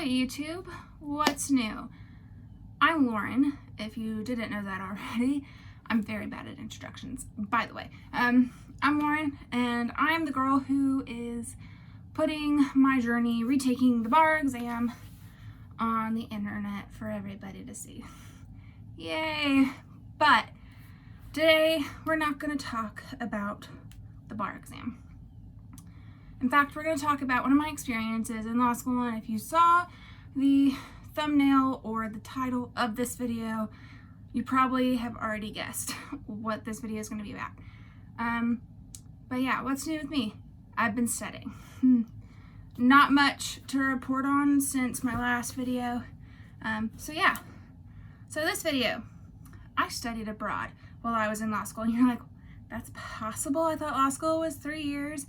Hello YouTube, what's new? I'm Lauren, if you didn't know that already. I'm very bad at introductions, by the way. I'm Lauren, and I'm the girl who is putting my journey, retaking the bar exam on the internet for everybody to see. Yay! But today, we're not going to talk about the bar exam. In fact, we're going to talk about one of my experiences in law school, and if you saw the thumbnail or the title of this video, you probably have already guessed what this video is going to be about. But yeah, what's new with me? I've been studying. Not much to report on since my last video. So this video, I studied abroad while I was in law school, and you're like, that's possible? I thought law school was 3 years.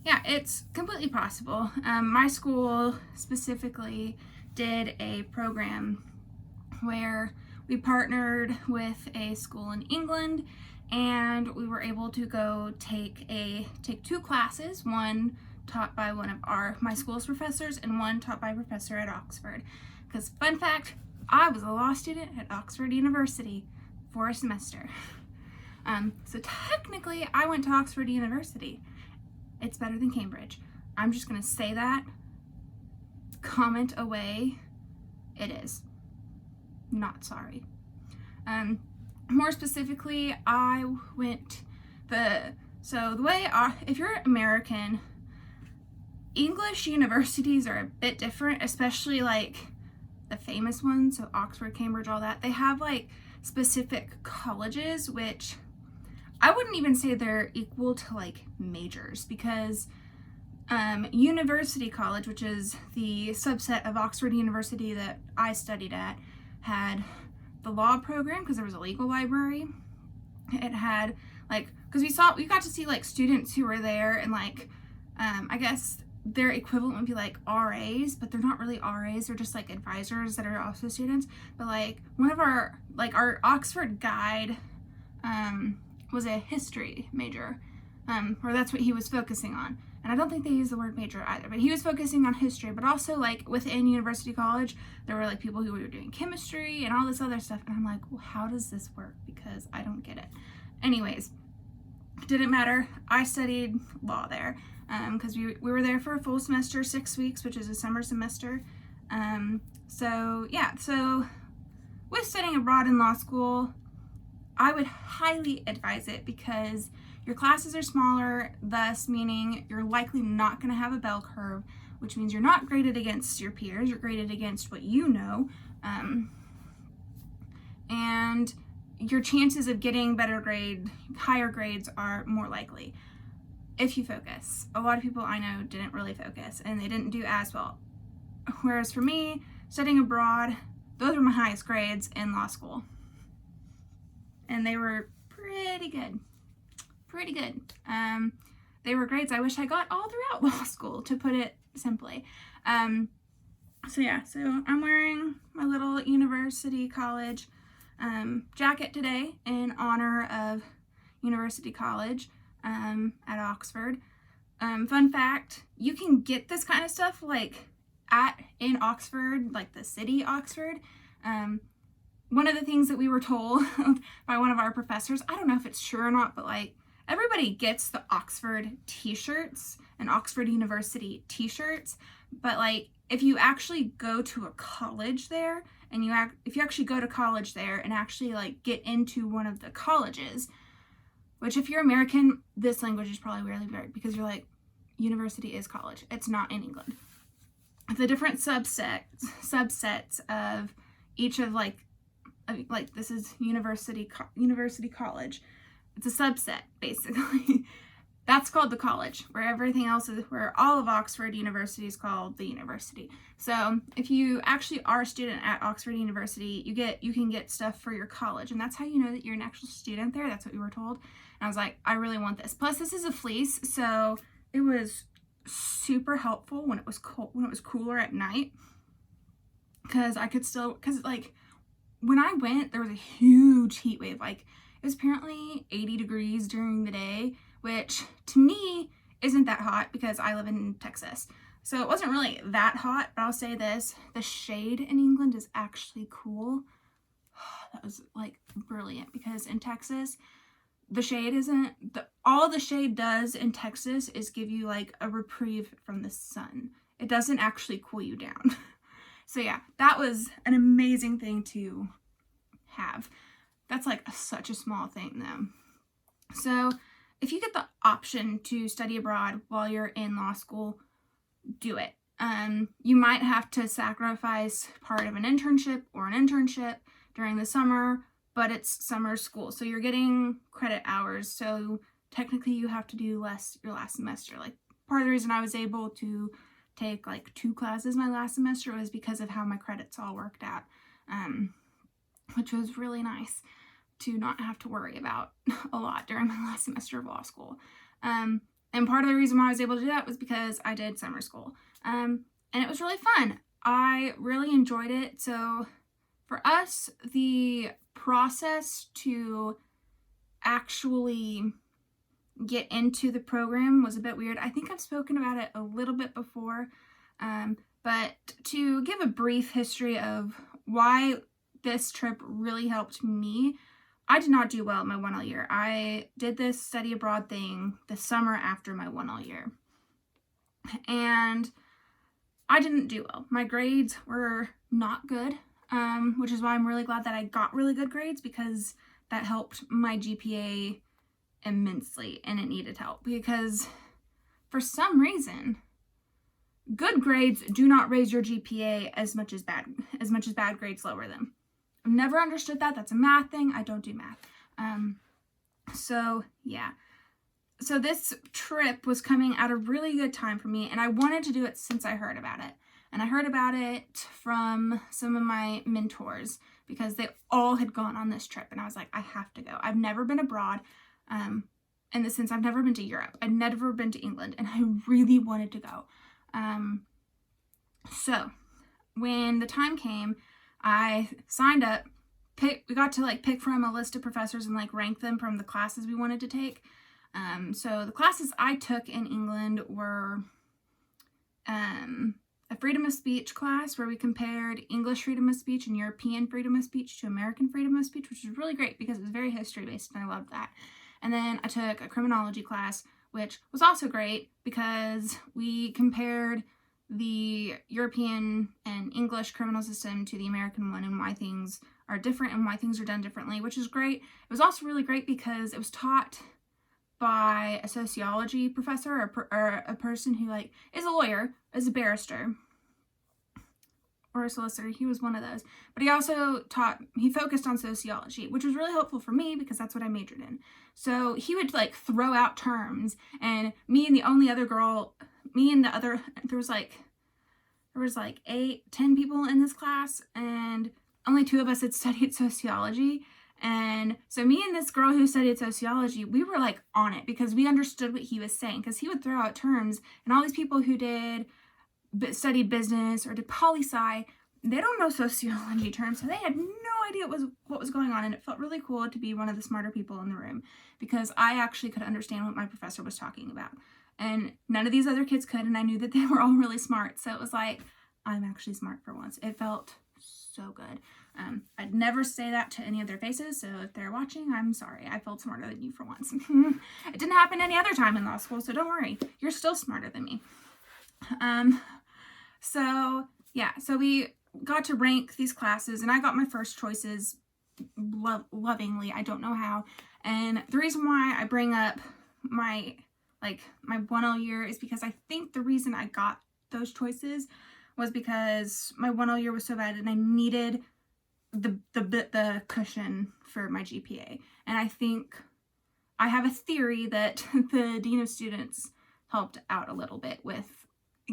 Yeah, it's completely possible. My school specifically did a program where we partnered with a school in England, and we were able to go take two classes, one taught by one of my school's professors and one taught by a professor at Oxford. Because fun fact, I was a law student at Oxford University for a semester. So technically, I went to Oxford University. It's better than Cambridge. I'm just gonna say that. Comment away. It is. Not sorry. More specifically, I went if you're American, English universities are a bit different, especially like the famous ones, so Oxford, Cambridge, all that. They have like specific colleges, which I wouldn't even say they're equal to like majors, because University College, which is the subset of Oxford University that I studied at, had the law program because there was a legal library. It had like, because we got to see like students who were there, and like I guess their equivalent would be like RAs, but they're not really RAs, they're just like advisors that are also students. But like one of our Oxford guide was a history major, or that's what he was focusing on. And I don't think they use the word major either, but he was focusing on history. But also like within University College, there were like people who were doing chemistry and all this other stuff. And I'm like, well, how does this work? Because I don't get it. Anyways, didn't matter. I studied law there because we were there for a full semester, 6 weeks, which is a summer semester. So with studying abroad in law school, I would highly advise it because your classes are smaller, thus meaning you're likely not going to have a bell curve, which means you're not graded against your peers, you're graded against what you know, and your chances of getting higher grades are more likely if you focus. A lot of people I know didn't really focus, and they didn't do as well. Whereas for me, studying abroad, those were my highest grades in law school. And they were pretty good. They were grades I wish I got all throughout law school, to put it simply. So I'm wearing my little University College jacket today in honor of University College at Oxford. Fun fact, you can get this kind of stuff like in Oxford, like the city Oxford. One of the things that we were told by one of our professors, I don't know if it's true or not, but like everybody gets the Oxford t-shirts and Oxford University t-shirts, but like if you actually go to a college there and if you actually go to college there and actually like get into one of the colleges, which if you're American, this language is probably really weird because you're like, university is college. It's not in England. The different subsets of each of like this is University College. It's a subset, basically. That's called the college, where everything else is, where all of Oxford University is called the university. So if you actually are a student at Oxford University, you can get stuff for your college, and that's how you know that you're an actual student there. That's what we were told. And I was like, I really want this. Plus, this is a fleece, so it was super helpful when it was cold, when it was cooler at night, because like when I went, there was a huge heat wave. Like it was apparently 80 degrees during the day, which to me isn't that hot because I live in Texas. So it wasn't really that hot, but I'll say this, the shade in England is actually cool. That was like brilliant, because in Texas, the shade isn't, all the shade does in Texas is give you like a reprieve from the sun. It doesn't actually cool you down. So yeah, that was an amazing thing to have. That's like such a small thing though. So if you get the option to study abroad while you're in law school, do it. You might have to sacrifice part of an internship during the summer, but it's summer school, so you're getting credit hours, so technically you have to do less your last semester. Like, part of the reason I was able to take like 2 classes my last semester was because of how my credits all worked out, which was really nice to not have to worry about a lot during my last semester of law school. And part of the reason why I was able to do that was because I did summer school, and it was really fun. I really enjoyed it. So for us, the process to actually get into the program was a bit weird. I think I've spoken about it a little bit before, but to give a brief history of why this trip really helped me, I did not do well in my 1L year. I did this study abroad thing the summer after my 1L year, and I didn't do well. My grades were not good, which is why I'm really glad that I got really good grades, because that helped my GPA immensely, and it needed help, because for some reason good grades do not raise your GPA as much as bad grades lower them. I've never understood that. That's a math thing. I don't do math. So yeah. So this trip was coming at a really good time for me, and I wanted to do it since I heard about it. And I heard about it from some of my mentors, because they all had gone on this trip, and I was like, I have to go. I've never been abroad, in the sense I've never been to Europe. I'd never been to England, and I really wanted to go. So when the time came, I signed up. We got to like pick from a list of professors and like rank them from the classes we wanted to take. So the classes I took in England were a freedom of speech class, where we compared English freedom of speech and European freedom of speech to American freedom of speech, which was really great because it was very history based, and I loved that. And then I took a criminology class, which was also great because we compared the European and English criminal system to the American one, and why things are different and why things are done differently, which is great. It was also really great because it was taught by a sociology professor, or a person who like is a lawyer, is a barrister, or a solicitor. He was one of those, but he focused on sociology, which was really helpful for me because that's what I majored in. So he would like throw out terms, and there was like 8-10 people in this class, and only 2 of us had studied sociology. And so me and this girl who studied sociology, we were like on it because we understood what he was saying, because he would throw out terms, and all these people who studied business or did poli-sci, they don't know sociology terms, so they had no idea what was going on. And it felt really cool to be one of the smarter people in the room, because I actually could understand what my professor was talking about, and none of these other kids could, and I knew that they were all really smart. So it was like, I'm actually smart for once. It felt so good. I'd never say that to any of their faces, so if they're watching, I'm sorry. I felt smarter than you for once. It didn't happen any other time in law school, so don't worry. You're still smarter than me. So yeah, so we got to rank these classes, and I got my first choices lovingly. I don't know how. And the reason why I bring up my 1L year is because I think the reason I got those choices was because my 1L year was so bad, and I needed the cushion for my GPA. And I think I have a theory that the Dean of Students helped out a little bit with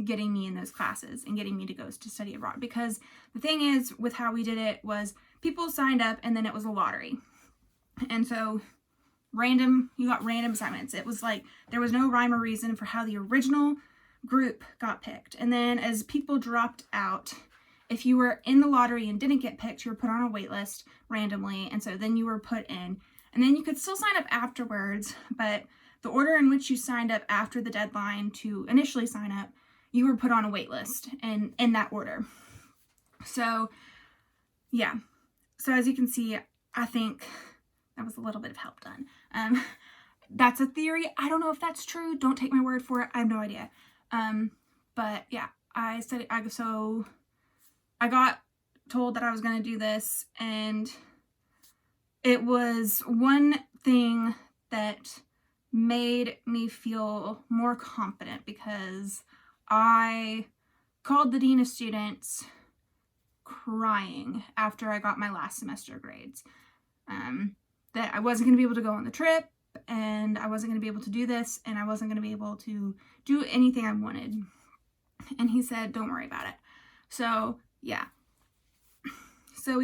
getting me in those classes and getting me to go to study abroad, because the thing is with how we did it was people signed up, and then it was a lottery, and so you got random assignments. It was like there was no rhyme or reason for how the original group got picked, and then as people dropped out, if you were in the lottery and didn't get picked, you were put on a wait list randomly, and so then you were put in, and then you could still sign up afterwards, but the order in which you signed up after the deadline to initially sign up, you were put on a wait list, and in that order. So yeah, so as you can see, I think that was a little bit of help done. That's a theory. I don't know if that's true. Don't take my word for it. I have no idea. But yeah, I got told that I was going to do this, and it was one thing that made me feel more confident, because I called the dean of students crying after I got my last semester grades, that I wasn't going to be able to go on the trip, and I wasn't going to be able to do this, and I wasn't going to be able to do anything I wanted. And he said, don't worry about it. So yeah, so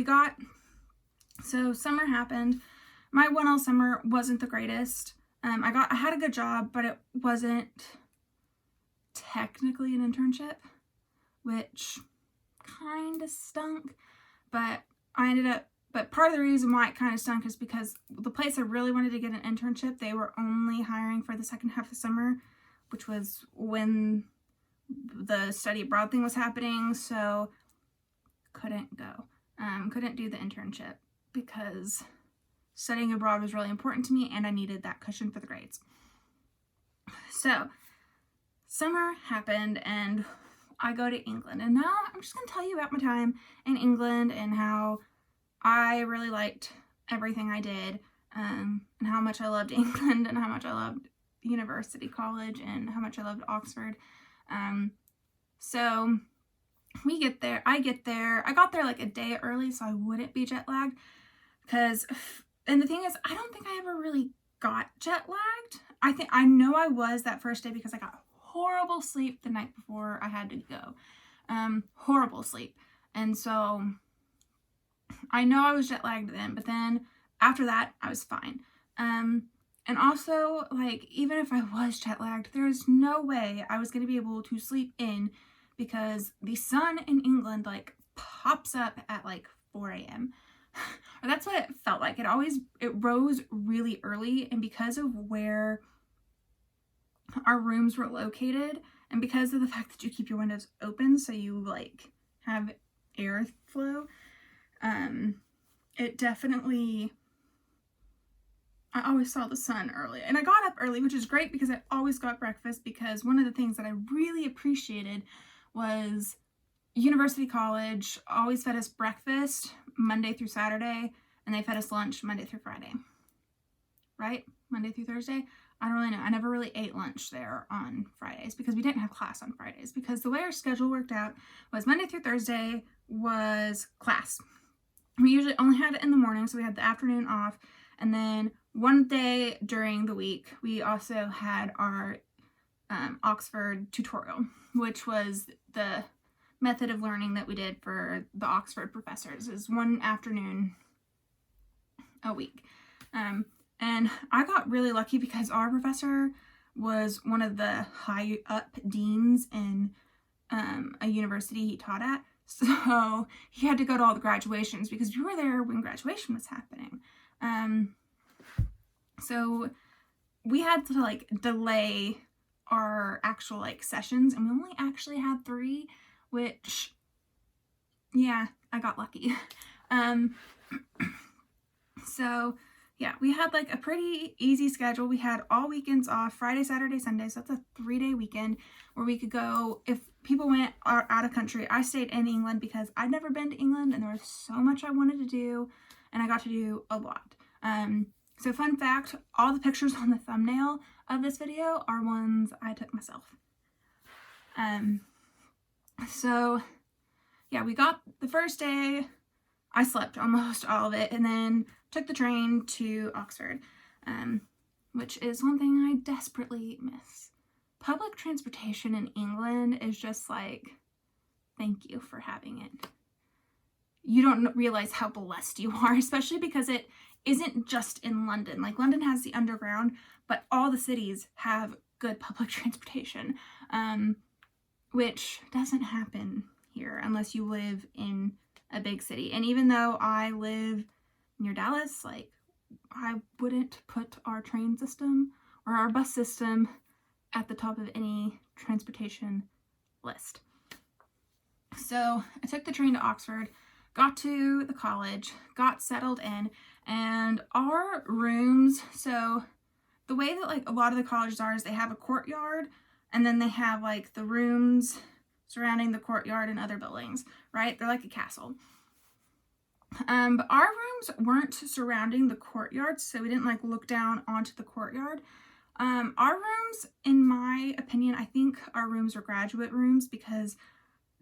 summer happened. My 1L summer wasn't the greatest. I had a good job, but it wasn't technically an internship, which kind of stunk. But part of the reason why it kind of stunk is because the place I really wanted to get an internship, they were only hiring for the second half of the summer, which was when the study abroad thing was happening. So couldn't go. Couldn't do the internship because studying abroad was really important to me, and I needed that cushion for the grades. So summer happened, and I go to England, and now I'm just going to tell you about my time in England and how I really liked everything I did, and how much I loved England, and how much I loved University College, and how much I loved Oxford. So I get there. I got there like a day early so I wouldn't be jet lagged, and the thing is, I don't think I ever really got jet lagged. I know I was that first day because I got horrible sleep the night before I had to go. Horrible sleep. And so I know I was jet lagged then, but then after that I was fine. And also, like, even if I was jet lagged, there's no way I was going to be able to sleep in, because the sun in England like pops up at like 4 a.m. Or that's what it felt like. It rose really early, and because of where our rooms were located, and because of the fact that you keep your windows open so you like have airflow, it definitely, I always saw the sun early, and I got up early, which is great because I always got breakfast, because one of the things that I really appreciated was University College always fed us breakfast Monday through Saturday, and they fed us lunch Monday through Friday, right? Monday through Thursday. I don't really know. I never really ate lunch there on Fridays because we didn't have class on Fridays, because the way our schedule worked out was Monday through Thursday was class. We usually only had it in the morning, so we had the afternoon off, and then one day during the week we also had our Oxford tutorial, which was the method of learning that we did for the Oxford professors, is one afternoon a week. And I got really lucky because our professor was one of the high up deans in a university he taught at. So he had to go to all the graduations because we were there when graduation was happening. So we had to like delay our actual like sessions, and we only actually had 3, which, yeah, I got lucky. So yeah, we had like a pretty easy schedule. We had all weekends off, Friday, Saturday, Sunday. So that's a 3-day weekend where we could go. If people went out of country, I stayed in England because I'd never been to England, and there was so much I wanted to do, and I got to do a lot. So fun fact, all the pictures on the thumbnail of this video are ones I took myself. So yeah, we got the first day, I slept almost all of it, and then took the train to Oxford, which is one thing I desperately miss. Public transportation in England is just like, thank you for having it. You don't realize how blessed you are, especially because it isn't just in London. Like, London has the underground, but all the cities have good public transportation, which doesn't happen here unless you live in a big city. And even though I live near Dallas, like, I wouldn't put our train system or our bus system at the top of any transportation list. So I took the train to Oxford, got to the college, got settled in, and our rooms, so the way that like a lot of the colleges are is they have a courtyard, and then they have like the rooms surrounding the courtyard and other buildings, right? They're like a castle. But our rooms weren't surrounding the courtyard, so we didn't like look down onto the courtyard. Our rooms, in my opinion, I think our rooms were graduate rooms because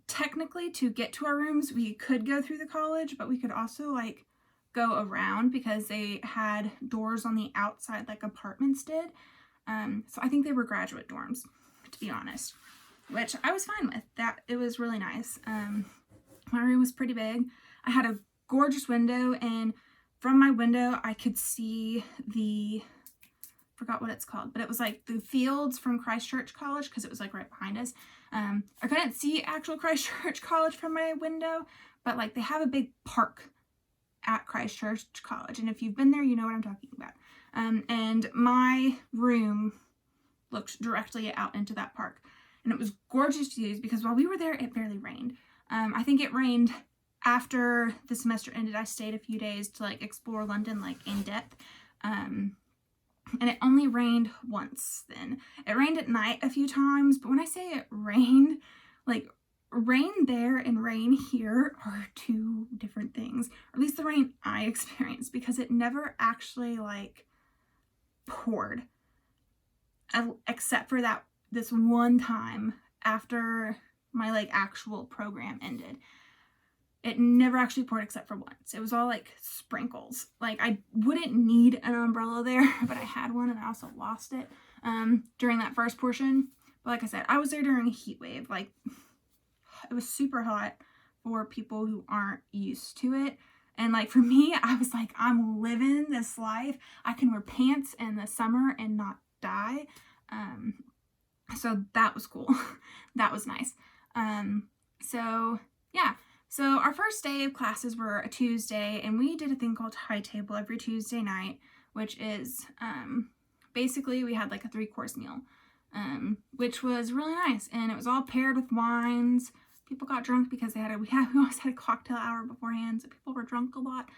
technically to get to our rooms, we could go through the college, but we could also like go around because they had doors on the outside like apartments did. So I think they were graduate dorms, to be honest, which I was fine with. That it was really nice. My room was pretty big. I had a gorgeous window, and from my window I could see forgot what it's called, but it was like the fields from Christ Church College because it was like right behind us. I couldn't see actual Christ Church College from my window, but like they have a big park at Christ Church College, and if you've been there, you know what I'm talking about. And my room looked directly out into that park, and it was gorgeous to use because while we were there, it barely rained. I think it rained after the semester ended. I stayed a few days to like explore London like in depth. And it only rained once then. It rained at night a few times, but when I say it rained, like rain there and rain here are two different things. Or at least the rain I experienced, because it never actually like poured. Except for this one time after my like actual program ended. It never actually poured except for once. It was all like sprinkles. Like I wouldn't need an umbrella there, but I had one and I also lost it during that first portion. But like I said, I was there during a heat wave. Like it was super hot for people who aren't used to it. And like for me, I was like, I'm living this life. I can wear pants in the summer and not die. So that was cool. That was nice. So yeah. So our first day of classes were a Tuesday, and we did a thing called High Table every Tuesday night, which is basically we had like a 3-course meal, which was really nice, and it was all paired with wines. People got drunk because we always had a cocktail hour beforehand, so people were drunk a lot,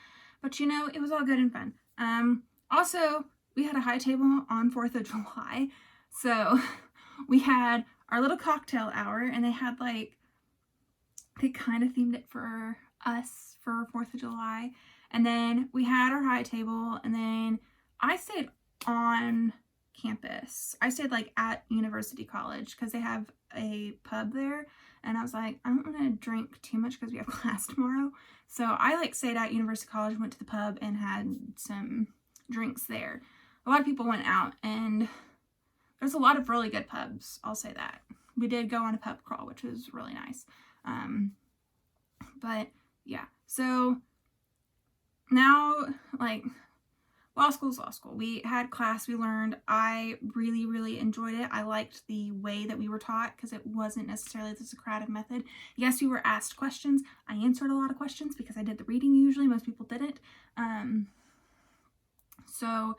but you know, it was all good and fun. Also, we had a high table on 4th of July, so we had our little cocktail hour, and they had like, they kind of themed it for us for 4th of July. And then we had our high table, and then I stayed on campus. I stayed like at University College because they have a pub there. And I was like, I don't want to drink too much because we have class tomorrow. So I like stayed at University College, went to the pub and had some drinks there. A lot of people went out, and there's a lot of really good pubs. I'll say that. We did go on a pub crawl, which was really nice. But yeah, so now like law school's law school. We had class, we learned. I really, really enjoyed it. I liked the way that we were taught because it wasn't necessarily the Socratic method. Yes, we were asked questions. I answered a lot of questions because I did the reading usually. Most people didn't. So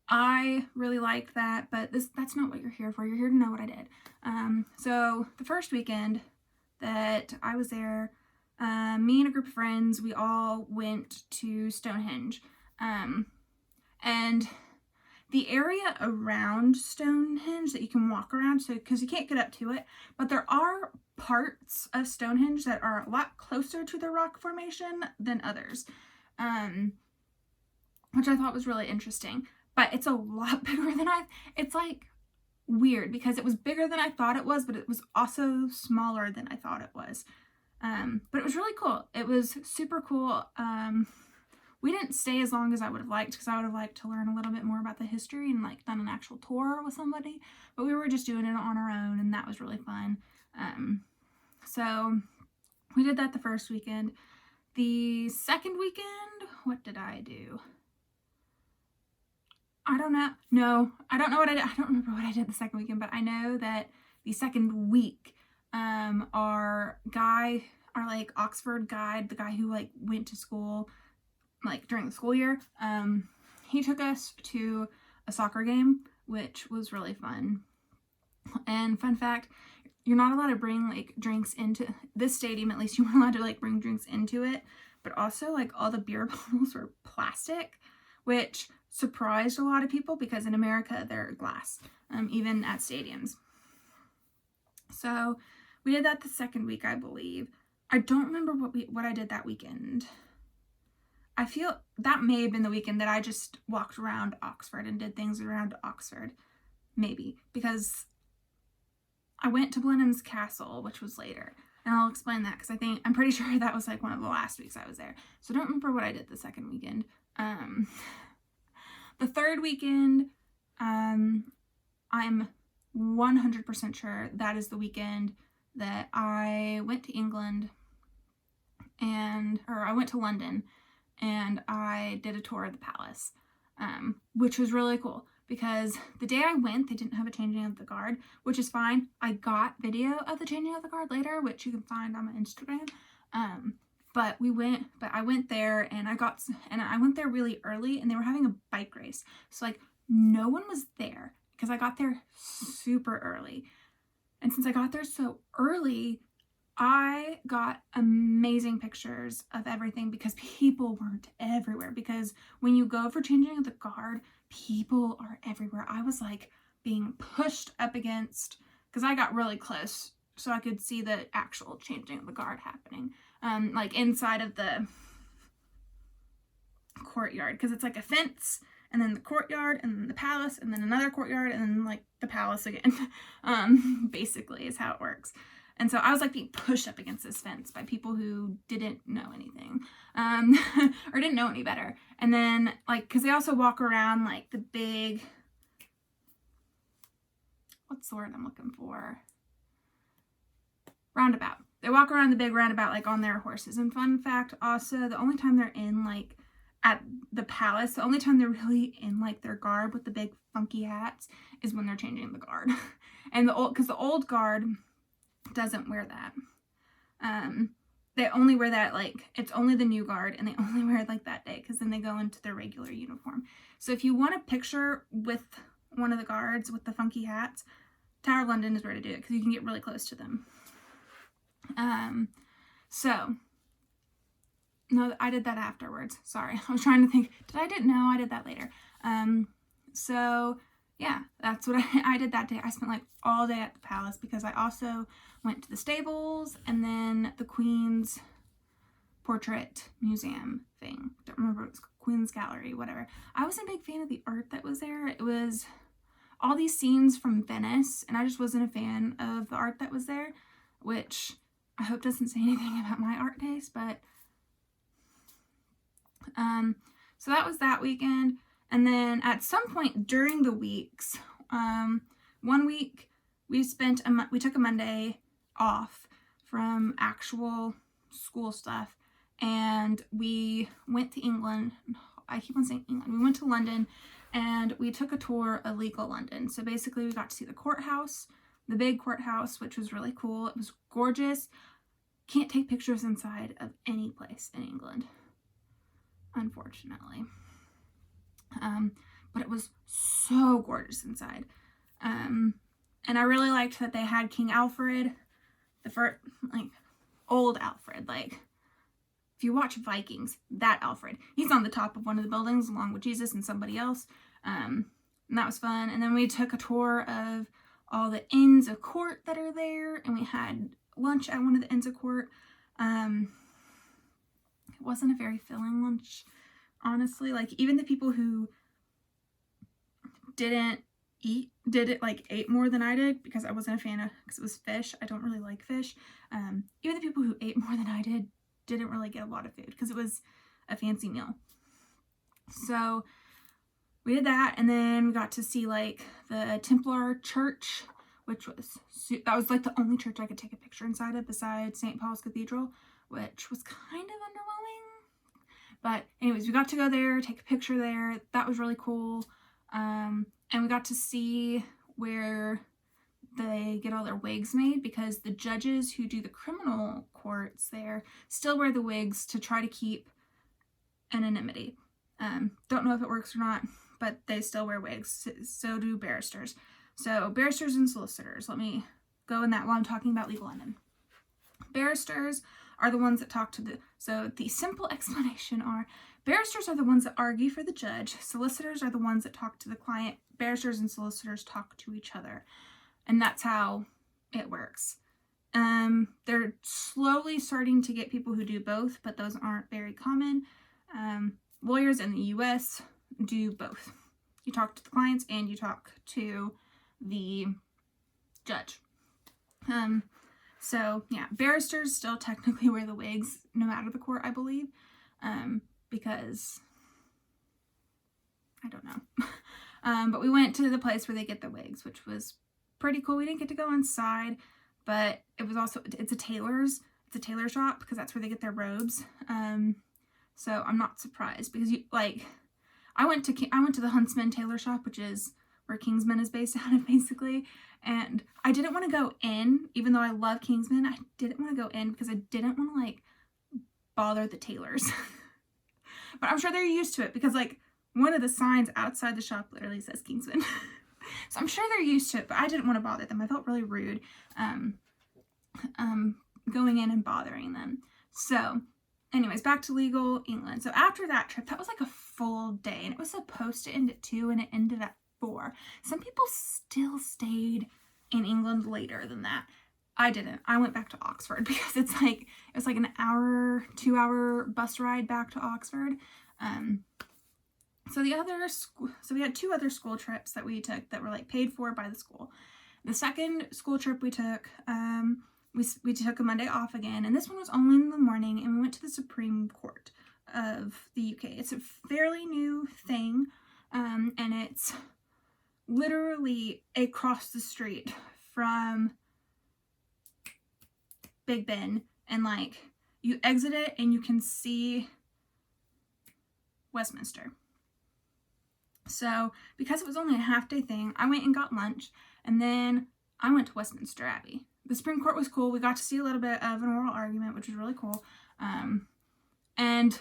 I really liked that, but that's not what you're here for. You're here to know what I did. So the first weekend that I was there, me and a group of friends, we all went to Stonehenge. And the area around Stonehenge that you can walk around, so because you can't get up to it, but there are parts of Stonehenge that are a lot closer to the rock formation than others, which I thought was really interesting. But it's a lot bigger than it's like weird because it was bigger than I thought it was, but it was also smaller than I thought it was. But it was really cool. It was super cool. We didn't stay as long as I would have liked because I would have liked to learn a little bit more about the history and like done an actual tour with somebody, but we were just doing it on our own, and that was really fun. So we did that the first weekend. The second weekend, what did I do? I don't know. No, I don't know what I did. I don't remember what I did the second weekend, but I know that the second week, our like Oxford guide, the guy who like went to school like during the school year, he took us to a soccer game, which was really fun. And fun fact, you're not allowed to bring like drinks into this stadium. At least you weren't allowed to like bring drinks into it, but also like all the beer bottles were plastic, which surprised a lot of people because in America they're glass, even at stadiums. So we did that the second week, I believe. I don't remember what I did that weekend. I feel that may have been the weekend that I just walked around Oxford and did things around Oxford, maybe, because I went to Blenheim's Castle, which was later, and I'll explain that because I'm pretty sure that was like one of the last weeks I was there. So I don't remember what I did the second weekend. The third weekend, I'm 100% sure that is the weekend that I went to England or I went to London and I did a tour of the palace, which was really cool because the day I went, they didn't have a changing of the guard, which is fine. I got video of the changing of the guard later, which you can find on my Instagram. But I went there and I went there really early and they were having a bike race. So like no one was there because I got there super early. And since I got there so early, I got amazing pictures of everything because people weren't everywhere. Because when you go for changing of the guard, people are everywhere. I was like being pushed up against, because I got really close so I could see the actual changing of the guard happening. Like inside of the courtyard, because it's like a fence and then the courtyard and then the palace and then another courtyard and then like the palace again. Basically is how it works. And so I was like being pushed up against this fence by people who didn't know anything, or didn't know any better. And then like, because they also walk around like the big, what's the word I'm looking for? Roundabout. They walk around the big roundabout like on their horses. And fun fact also, the only time they're in like at the palace, the only time they're really in like their garb with the big funky hats is when they're changing the guard. And because the old guard doesn't wear that. They only wear that like, it's only the new guard and they only wear it like that day because then they go into their regular uniform. So if you want a picture with one of the guards with the funky hats, Tower of London is where to do it because you can get really close to them. No, I did that afterwards. Sorry, I was trying to think. No, I did that later. So yeah, that's what I did that day. I spent like all day at the palace because I also went to the stables and then the Queen's portrait museum thing. Don't remember, it was Queen's Gallery, whatever. I was a big fan of the art that was there. It was all these scenes from Venice, and I just wasn't a fan of the art that was there, which I hope doesn't say anything about my art taste, but so that was that weekend. And then at some point during the weeks, one week we took a Monday off from actual school stuff and we went to England. I keep on saying England. We went to London and we took a tour of legal London. So basically we got to see the courthouse, the big courthouse, which was really cool. It was gorgeous. Can't take pictures inside of any place in England, unfortunately. But it was so gorgeous inside. And I really liked that they had King Alfred, the first, like, old Alfred. Like, if you watch Vikings, that Alfred, he's on the top of one of the buildings along with Jesus and somebody else. And that was fun. And then we took a tour of all the Inns of Court that are there, and we had lunch at one of the Inns of Court. It wasn't a very filling lunch, honestly. Like, even the people who didn't eat, ate more than I did, because I wasn't a fan of, because it was fish. I don't really like fish. Even the people who ate more than I did didn't really get a lot of food, because it was a fancy meal. So we did that, and then we got to see, like, the Templar Church, which was, that was, like, the only church I could take a picture inside of besides St. Paul's Cathedral, which was kind of underwhelming. But anyways, we got to go there, take a picture there. That was really cool. And we got to see where they get all their wigs made, because the judges who do the criminal courts there still wear the wigs to try to keep anonymity. Don't know if it works or not, but they still wear wigs. So do barristers. So barristers and solicitors. Let me go in that while I'm talking about Legal London. Barristers are the ones that talk to so the simple explanation are, barristers are the ones that argue for the judge, solicitors are the ones that talk to the client, barristers and solicitors talk to each other. And that's how it works. They're slowly starting to get people who do both, but those aren't very common. Lawyers in the US do both. You talk to the clients and you talk to the judge. So yeah, barristers still technically wear the wigs no matter the court, I believe, because I don't know. But we went to the place where they get the wigs, which was pretty cool. We didn't get to go inside, but it's a tailor shop, because that's where they get their robes. So I'm not surprised, because I went to the Huntsman tailor shop, which is where Kingsman is based out of, basically. And I didn't want to go in, even though I love Kingsman. I didn't want to go in because I didn't want to bother the tailors. But I'm sure they're used to it, because one of the signs outside the shop literally says Kingsman. So I'm sure they're used to it, but I didn't want to bother them. I felt really rude going in and bothering them. So anyways, back to Legal England. So after that trip, that was a full day, and it was supposed to end at 2 and it ended at 4. Some people still stayed in England later than that. I didn't. I went back to Oxford, because it was an 2-hour bus ride back to Oxford. So we had 2 other school trips that we took that were paid for by the school. The second school trip we took, we took a Monday off again, and this one was only in the morning, and we went to the Supreme Court of the UK. It's a fairly new thing, and it's literally across the street from Big Ben, and you exit it and you can see Westminster. So because it was only a half-day thing, I went and got lunch, and then I went to Westminster Abbey. The Supreme Court was cool. We got to see a little bit of an oral argument, which was really cool. And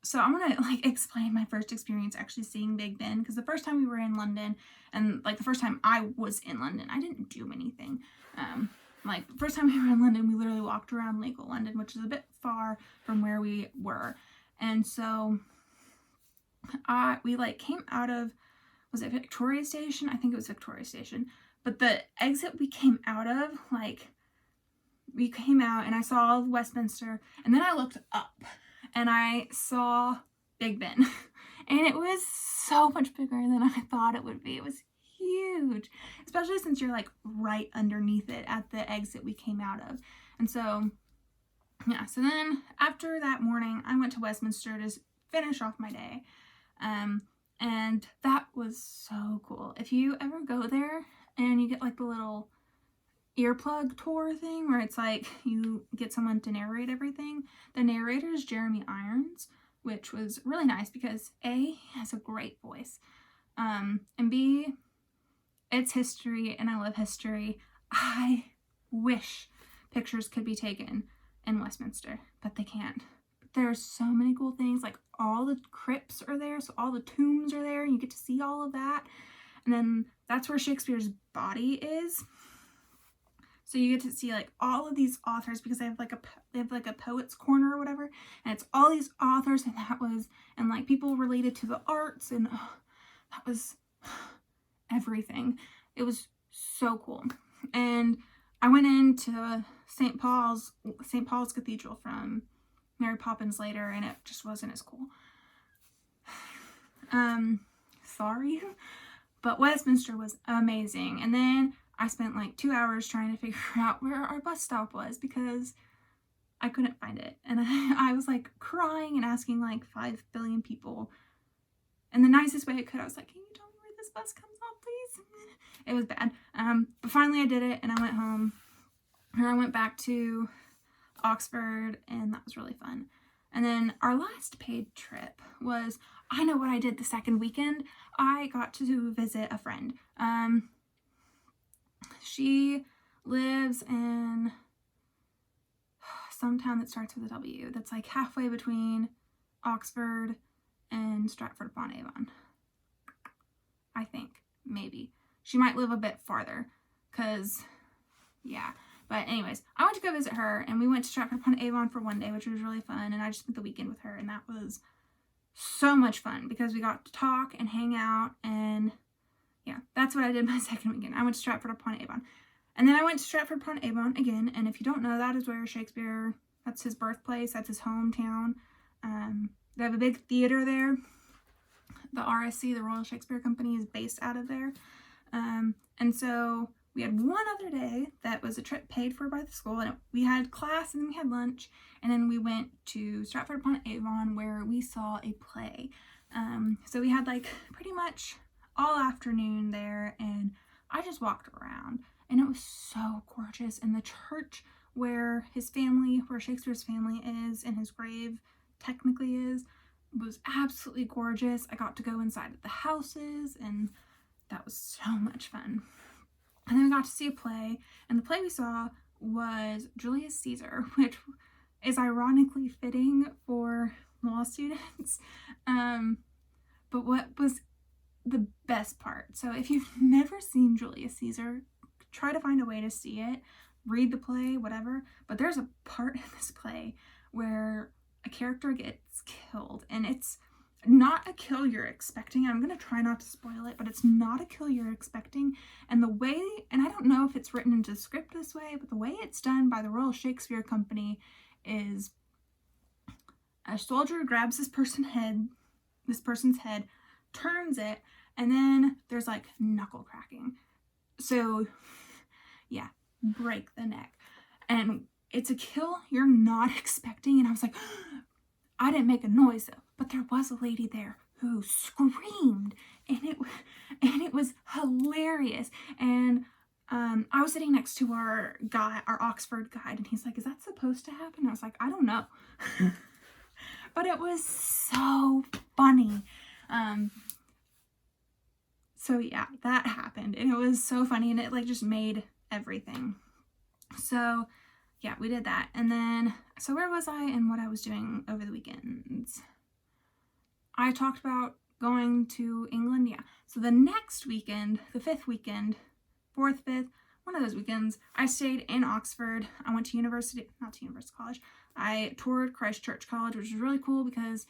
so I'm going to explain my first experience actually seeing Big Ben, because the first time we were in London, and the first time I was in London, I didn't do anything. The first time we were in London, we literally walked around Legal London, which is a bit far from where we were. And so we came out of, was it Victoria Station? I think it was Victoria Station. But the exit we came out of, we came out and I saw Westminster, and then I looked up and I saw Big Ben. And it was so much bigger than I thought it would be. It was huge, especially since you're right underneath it at the exit we came out of. And so yeah, so then after that morning, I went to Westminster to finish off my day. And that was so cool. If you ever go there and you get the little earplug tour thing where it's you get someone to narrate everything, the narrator is Jeremy Irons, which was really nice because A, he has a great voice, and B, it's history and I love history. I wish pictures could be taken in Westminster, but they can't. There's so many cool things, all the crypts are there, so all the tombs are there, and you get to see all of that. And then that's where Shakespeare's body is. So you get to see all of these authors, because they have a poet's corner or whatever, and it's all these authors, and people related to the arts, and that was everything. It was so cool. And I went into St. Paul's Cathedral from Mary Poppins later, and it just wasn't as cool. Sorry, but Westminster was amazing. And then I spent 2 hours trying to figure out where our bus stop was, because I couldn't find it. And I was crying and asking 5 billion people in the nicest way I could. I was can you tell me where this bus comes off, please? It was bad. But finally I did it, and I went home, and I went back to Oxford, and that was really fun. And then our last paid trip was, I know what I did the second weekend. I got to visit a friend. She lives in some town that starts with a W. That's halfway between Oxford and Stratford-upon-Avon. I think, maybe. She might live a bit farther, because yeah. But anyways, I went to go visit her, and we went to Stratford-upon-Avon for one day, which was really fun, and I just spent the weekend with her, and that was so much fun because we got to talk and hang out, and yeah, that's what I did my second weekend. I went to Stratford-upon-Avon. And then I went to Stratford-upon-Avon again, and if you don't know, that is where Shakespeare, that's his birthplace, that's his hometown. They have a big theater there. The RSC, the Royal Shakespeare Company, is based out of there. And so we had one other day that was a trip paid for by the school, and we had class, and then we had lunch, and then we went to Stratford-upon-Avon where we saw a play. So we had like pretty much all afternoon there, and I just walked around, and it was so gorgeous. And the church where his family, where Shakespeare's family is, and his grave technically is, was absolutely gorgeous. I got to go inside of the houses, and that was so much fun. And then we got to see a play, and the play we saw was Julius Caesar, which is ironically fitting for law students. But what was the best part? So if you've never seen Julius Caesar, try to find a way to see it, read the play, whatever. But there's a part in this play where a character gets killed, and it's not a kill you're expecting. I'm going to try not to spoil it, but it's not a kill you're expecting. And the way, and I don't know if it's written into the script this way, but the way it's done by the Royal Shakespeare Company is a soldier grabs this person's head, turns it, and then there's like knuckle cracking. So yeah, break the neck. And it's a kill you're not expecting. And I was like, I didn't make a noise though, but there was a lady there who screamed, and it was hilarious. And I was sitting next to our Oxford guide, and he's like, is that supposed to happen? I was like, I don't know. But it was so funny. So yeah, that happened, and it was so funny, and it like just made everything. So yeah, we did that. And then, so where was I and what I was doing over the weekends? I talked about going to England. Yeah. So the next weekend, the fifth weekend, fourth, fifth, one of those weekends, I stayed in Oxford. I went to University College. I toured Christ Church College, which was really cool because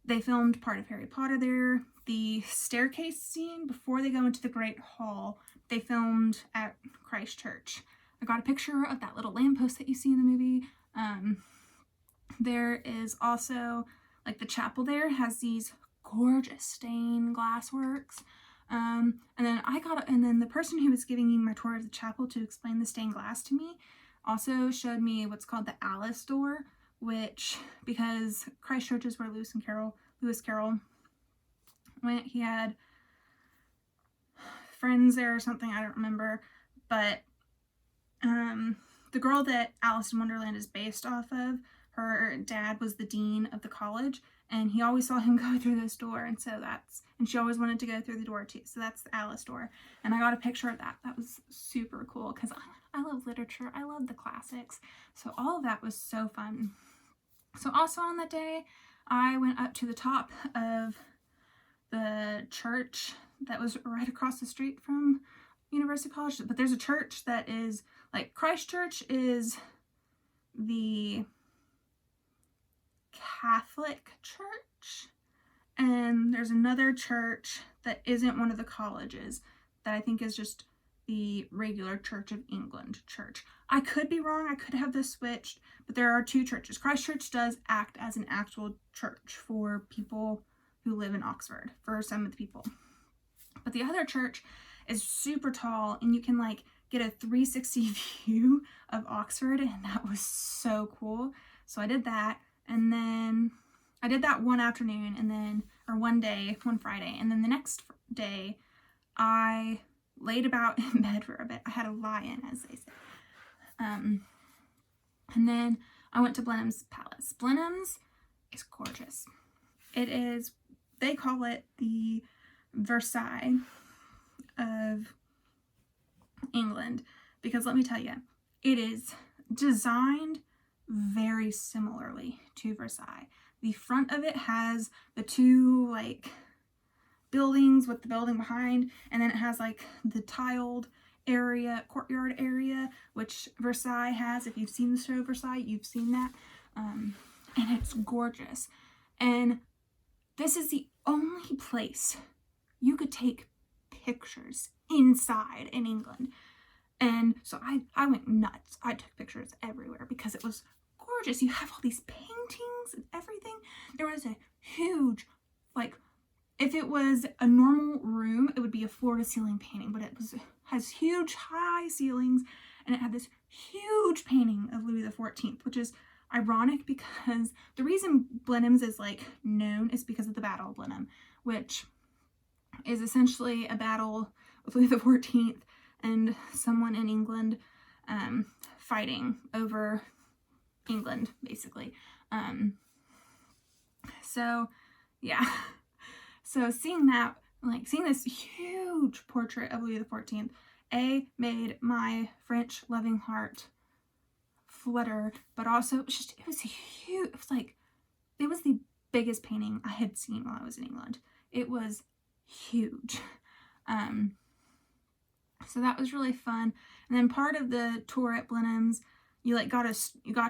they filmed part of Harry Potter there. The staircase scene before they go into the Great Hall, they filmed at Christ Church. I got a picture of that little lamppost that you see in the movie. There is also, like, the chapel there has these gorgeous stained glass works. And then the person who was giving me my tour of the chapel to explain the stained glass to me also showed me what's called the Alice door, which, because Christ Church is where Lewis Carroll went. He had friends there or something, I don't remember, but the girl that Alice in Wonderland is based off of, her dad was the dean of the college, and he always saw him go through this door, and she always wanted to go through the door too. So that's the Alice door, and I got a picture of that. That was super cool because I love literature. I love the classics. So all of that was so fun. So also on that day, I went up to the top of the church that was right across the street from University College, but there's a church that is like Christ Church is the Catholic church, and there's another church that isn't one of the colleges that I think is just the regular Church of England church. I could be wrong, I could have this switched, but there are two churches. Christ Church does act as an actual church for people who live in Oxford, for some of the people. But the other church is super tall, and you can like get a 360 view of Oxford, and that was so cool. So I did that, and then I did that one afternoon, one Friday, and then the next day I laid about in bed for a bit. I had a lie-in, as they say. And then I went to Blenheim's Palace. Blenheim's is gorgeous. It is, they call it the Versailles of England, because let me tell you, it is designed very similarly to Versailles. The front of it has the two like buildings with the building behind, and then it has like the tiled courtyard area, which Versailles has. If you've seen the show Versailles, you've seen that. And it's gorgeous. And this is the only place you could take pictures inside in England. And so I went nuts. I took pictures everywhere because it was gorgeous. You have all these paintings and everything. There was a huge, like, if it was a normal room, it would be a floor-to-ceiling painting, but has huge high ceilings, and it had this huge painting of Louis XIV, which is ironic because the reason Blenheim's is like known is because of the Battle of Blenheim, which is essentially a battle with Louis XIV and someone in England fighting over England, basically. So yeah, so seeing that, like seeing this huge portrait of Louis XIV, made my French loving heart flutter, but also it was huge. It was the biggest painting I had seen while I was in England. It was huge. So that was really fun. And then part of the tour at Blenheim's, you got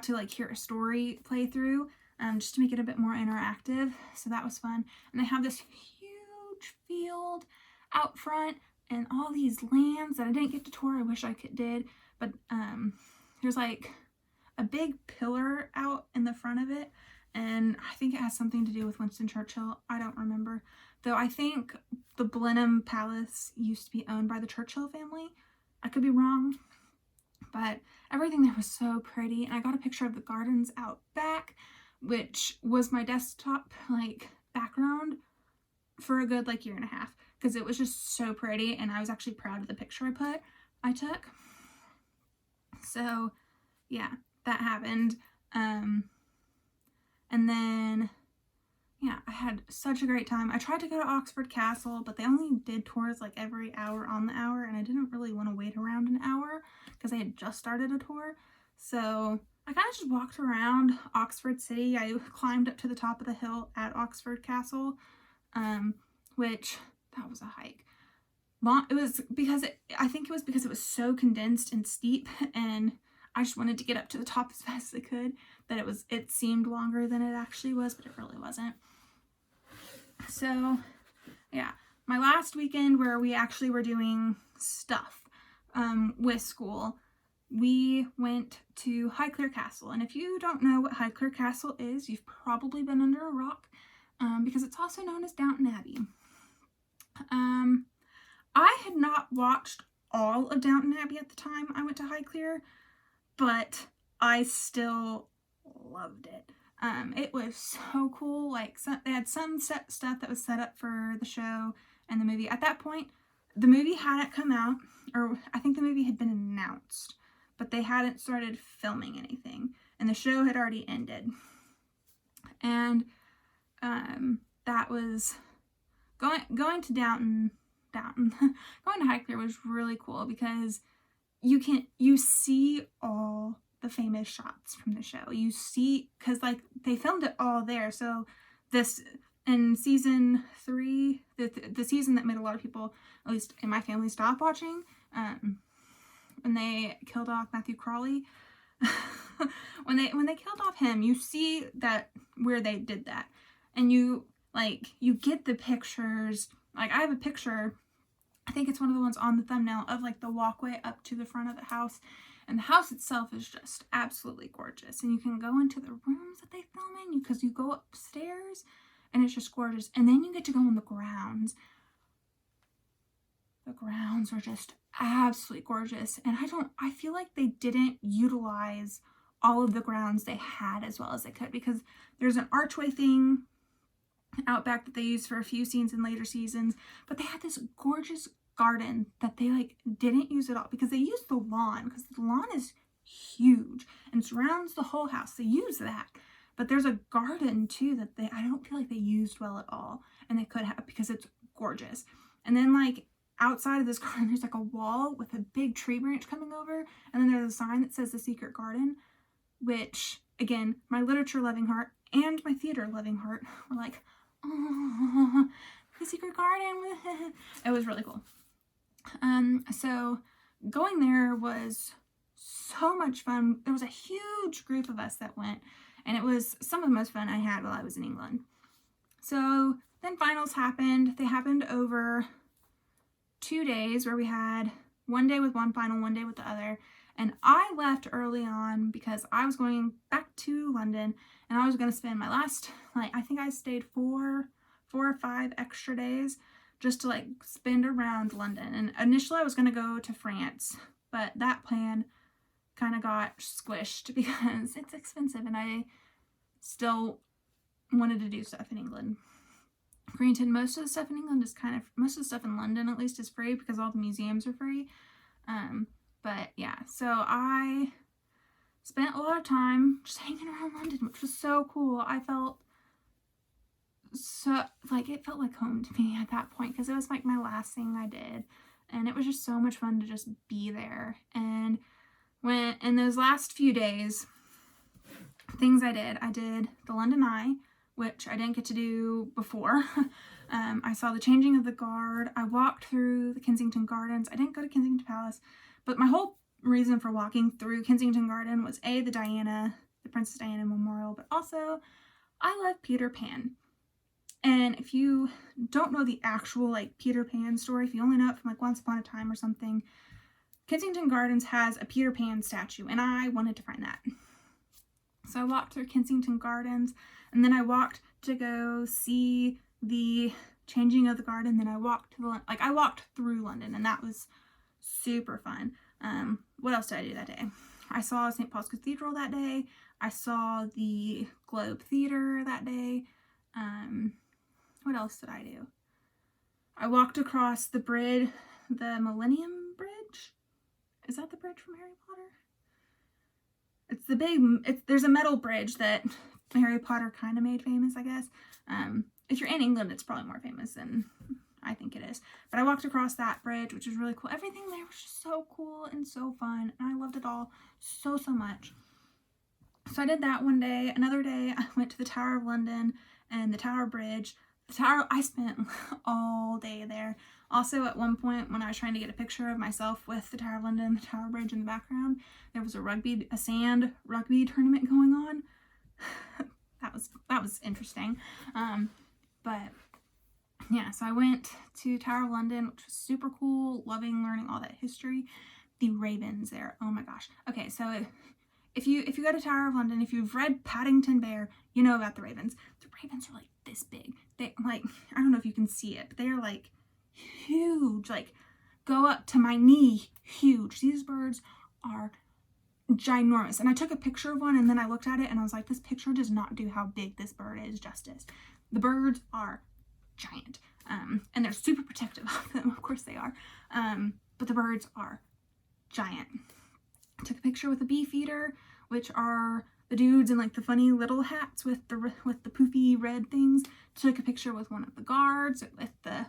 to like hear a story play through, just to make it a bit more interactive. So that was fun. And they have this huge field out front and all these lands that I didn't get to tour. I wish I did, but there's like a big pillar out in the front of it, and I think it has something to do with Winston Churchill. I don't remember, though. I think the Blenheim Palace used to be owned by the Churchill family. I could be wrong, but everything there was so pretty. And I got a picture of the gardens out back, which was my desktop like background for a good like year and a half, because it was just so pretty, and I was actually proud of the picture I took. So yeah, that happened. And then yeah, I had such a great time. I tried to go to Oxford Castle, but they only did tours like every hour on the hour, and I didn't really want to wait around an hour because I had just started a tour. So I kind of just walked around Oxford City. I climbed up to the top of the hill at Oxford Castle, which that was a hike. It was because I think it was because it was so condensed and steep, and I just wanted to get up to the top as fast as I could, that it seemed longer than it actually was, but it really wasn't. So yeah, my last weekend where we actually were doing stuff with school, we went to Highclere Castle. And if you don't know what Highclere Castle is, you've probably been under a rock, because it's also known as Downton Abbey. I had not watched all of Downton Abbey at the time I went to Highclere, but I still loved it. It was so cool. Like, they had some stuff that was set up for the show and the movie. At that point, the movie hadn't come out, or I think the movie had been announced, but they hadn't started filming anything, and the show had already ended. And that was going to Downton going to Highclere was really cool, because you see all the famous shots from the show. You see, because like they filmed it all there. So this, in season 3, the season that made a lot of people, at least in my family, stop watching, when they killed off Matthew Crawley, when they killed off him, you see that where they did that, and you get the pictures. Like, I have a picture, I think it's one of the ones on the thumbnail, of like the walkway up to the front of the house, and the house itself is just absolutely gorgeous. And you can go into the rooms that they film in, because you go upstairs and it's just gorgeous. And then you get to go on the grounds. The grounds are just absolutely gorgeous, and I feel like they didn't utilize all of the grounds they had as well as they could, because there's an archway thing out back that they used for a few scenes in later seasons, but they had this gorgeous garden that they like didn't use at all, because they used the lawn, because the lawn is huge and surrounds the whole house. They use that, but there's a garden too that I don't feel like they used well at all, and they could have, because it's gorgeous. And then like outside of this garden, there's like a wall with a big tree branch coming over, and then there's a sign that says The Secret Garden, which again, my literature loving heart and my theater loving heart were like, The Secret Garden. It was really cool. So going there was so much fun. There was a huge group of us that went, and it was some of the most fun I had while I was in England. So then finals happened. They happened over 2 days, where we had one day with one final, one day with the other. And I left early on because I was going back to London, and I was going to spend my last, I think I stayed 4 or 5 extra days just to spend around London. And initially I was going to go to France, but that plan kind of got squished because it's expensive, and I still wanted to do stuff in England. Granted, most of the stuff in England is most of the stuff in London at least is free because all the museums are free. But yeah, so I spent a lot of time just hanging around London, which was so cool. I felt so, it felt like home to me at that point because it was my last thing I did. And it was just so much fun to just be there. And when, in those last few days, things I did the London Eye, which I didn't get to do before. I saw the changing of the guard. I walked through the Kensington Gardens. I didn't go to Kensington Palace, but my whole reason for walking through Kensington Garden was the Princess Diana Memorial, but also I love Peter Pan. And if you don't know the actual Peter Pan story, if you only know it from Once Upon a Time or something, Kensington Gardens has a Peter Pan statue, and I wanted to find that. So I walked through Kensington Gardens, and then I walked to go see the changing of the guard, and then I walked to I walked through London, and that was super fun. What else did I do that day? I saw St. Paul's Cathedral that day. I saw the Globe Theatre that day. What else did I do? I walked across the bridge, the Millennium Bridge. Is that the bridge from Harry Potter? It's the big, there's a metal bridge that Harry Potter kind of made famous, I guess. If you're in England, it's probably more famous than I think it is. But I walked across that bridge, which was really cool. Everything there was just so cool and so fun, and I loved it all so much. So I did that one day. Another day, I went to the Tower of London and the Tower Bridge. The Tower, I spent all day there. Also, at one point, when I was trying to get a picture of myself with the Tower of London and the Tower Bridge in the background, there was a sand rugby tournament going on. that was interesting. But yeah, so I went to Tower of London, which was super cool, learning all that history. The ravens there, oh my gosh. Okay, so if you go to Tower of London, if you've read Paddington Bear, you know about the ravens. The ravens are this big. They I don't know if you can see it, but they are huge, go up to my knee, huge. These birds are ginormous. And I took a picture of one, and then I looked at it and I was like, this picture does not do how big this bird is justice. The birds are giant, and they're super protective of them. Of course they are, but the birds are giant. I took a picture with a beefeater, which are the dudes in the funny little hats with the poofy red things. Took a picture with one of the guards with the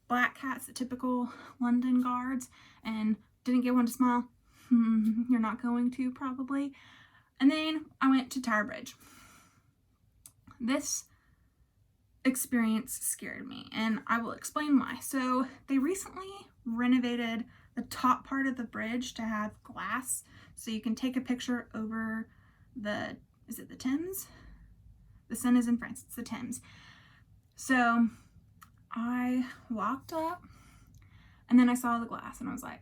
black hats, the typical London guards, and didn't get one to smile. You're not going to, probably. And then I went to Tower Bridge. This experience scared me, and I will explain why. So they recently renovated the top part of the bridge to have glass, so you can take a picture over is it the Thames? The Seine is in France, it's the Thames. So I walked up, and then I saw the glass, and I was like,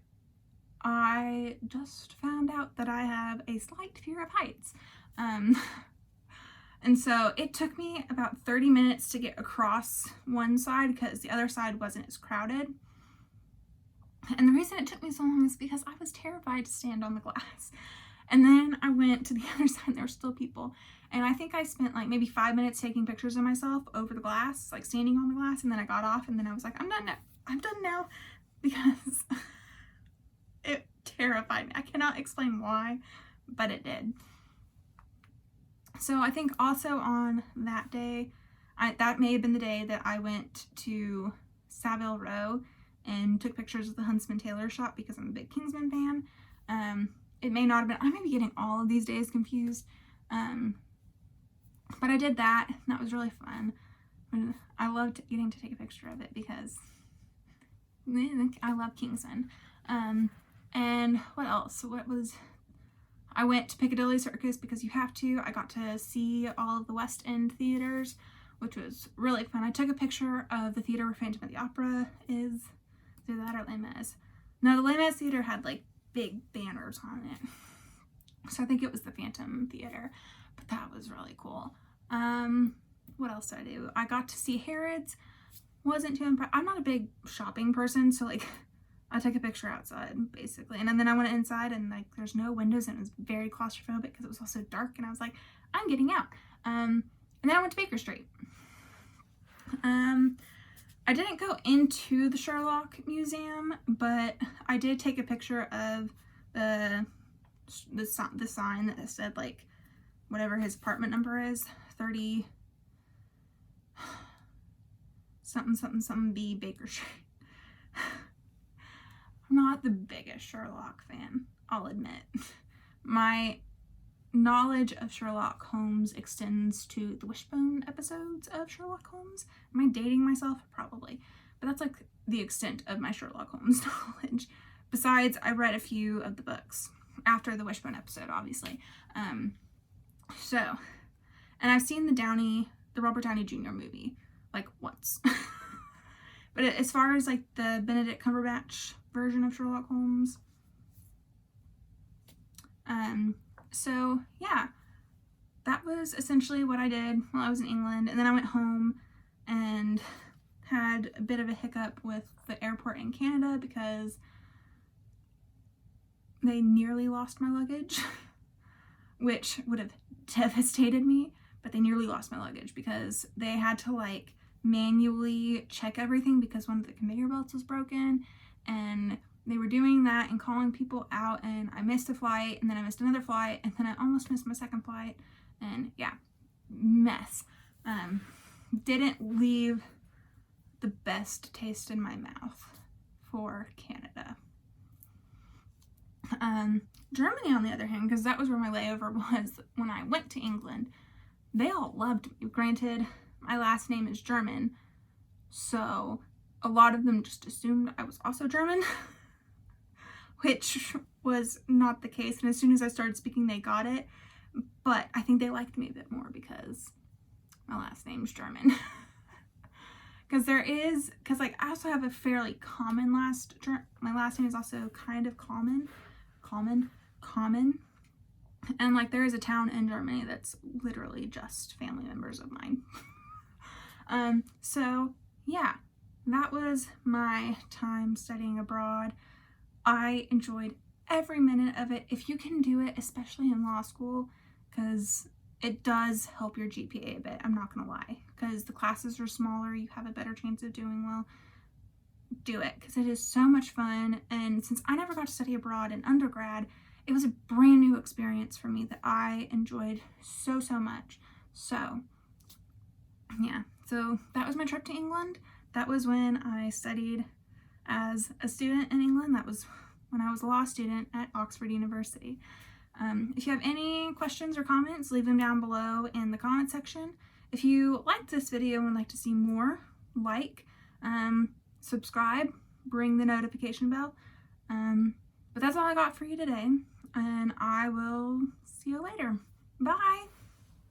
I just found out that I have a slight fear of heights. And so it took me about 30 minutes to get across one side because the other side wasn't as crowded. And the reason it took me so long is because I was terrified to stand on the glass. And then I went to the other side, and there were still people. And I think I spent maybe 5 minutes taking pictures of myself over the glass, standing on the glass. And then I got off, and then I was like, I'm done now, because it terrified me. I cannot explain why, but it did. So I think also on that day, that may have been the day that I went to Savile Row and took pictures of the Huntsman Taylor shop because I'm a big Kingsman fan. It may not have been, I may be getting all of these days confused. But I did that, and that was really fun. I loved getting to take a picture of it because I love Kingsman. And what else? I went to Piccadilly Circus because you have to. I got to see all of the West End theaters, which was really fun. I took a picture of the theater where Phantom of the Opera is. Either that or Les Mis. No, the Les Mis theater had like big banners on it. So I think it was the Phantom Theater, but that was really cool. What else did I do? I got to see Harrods. Wasn't too impressed. I'm not a big shopping person, so like I took a picture outside basically, and then I went inside and like there's no windows and it was very claustrophobic because it was also dark, and I was like, I'm getting out. And then I went to Baker Street. I didn't go into the Sherlock Museum, but I did take a picture of the sign that said like whatever his apartment number is, 30 something something something B Baker Street. I'm not the biggest Sherlock fan, I'll admit. My knowledge of Sherlock Holmes extends to the Wishbone episodes of Sherlock Holmes. Am I dating myself? Probably. But that's like the extent of my Sherlock Holmes knowledge. Besides, I read a few of the books after the Wishbone episode, obviously. And I've seen the Robert Downey Jr. movie like once. But as far as like the Benedict Cumberbatch version of Sherlock Holmes, so yeah, that was essentially what I did while I was in England. And then I went home and had a bit of a hiccup with the airport in Canada because they nearly lost my luggage, which would have devastated me, but they nearly lost my luggage because they had to like manually check everything because one of the conveyor belts was broken, and they were doing that and calling people out, and I missed a flight, and then I missed another flight, and then I almost missed my second flight, and yeah, mess. Didn't leave the best taste in my mouth for Canada. Germany, on the other hand, because that was where my layover was when I went to England, they all loved me. Granted, my last name is German, so a lot of them just assumed I was also German, which was not the case. And as soon as I started speaking, they got it. But I think they liked me a bit more because my last name's German. Because like I also have a fairly common my last name is also kind of common. And like there is a town in Germany that's literally just family members of mine. So yeah, that was my time studying abroad. I enjoyed every minute of it. If you can do it, especially in law school, because it does help your GPA a bit, I'm not gonna lie, because the classes are smaller, you have a better chance of doing well. Do it, because it is so much fun. And since I never got to study abroad in undergrad, it was a brand new experience for me that I enjoyed so much. So yeah, so that was my trip to England. That was when I studied as a student in England. That was when I was a law student at Oxford University. If you have any questions or comments, leave them down below in the comment section. If you liked this video and would like to see more, subscribe, ring the notification bell. But that's all I got for you today, and I will see you later. Bye!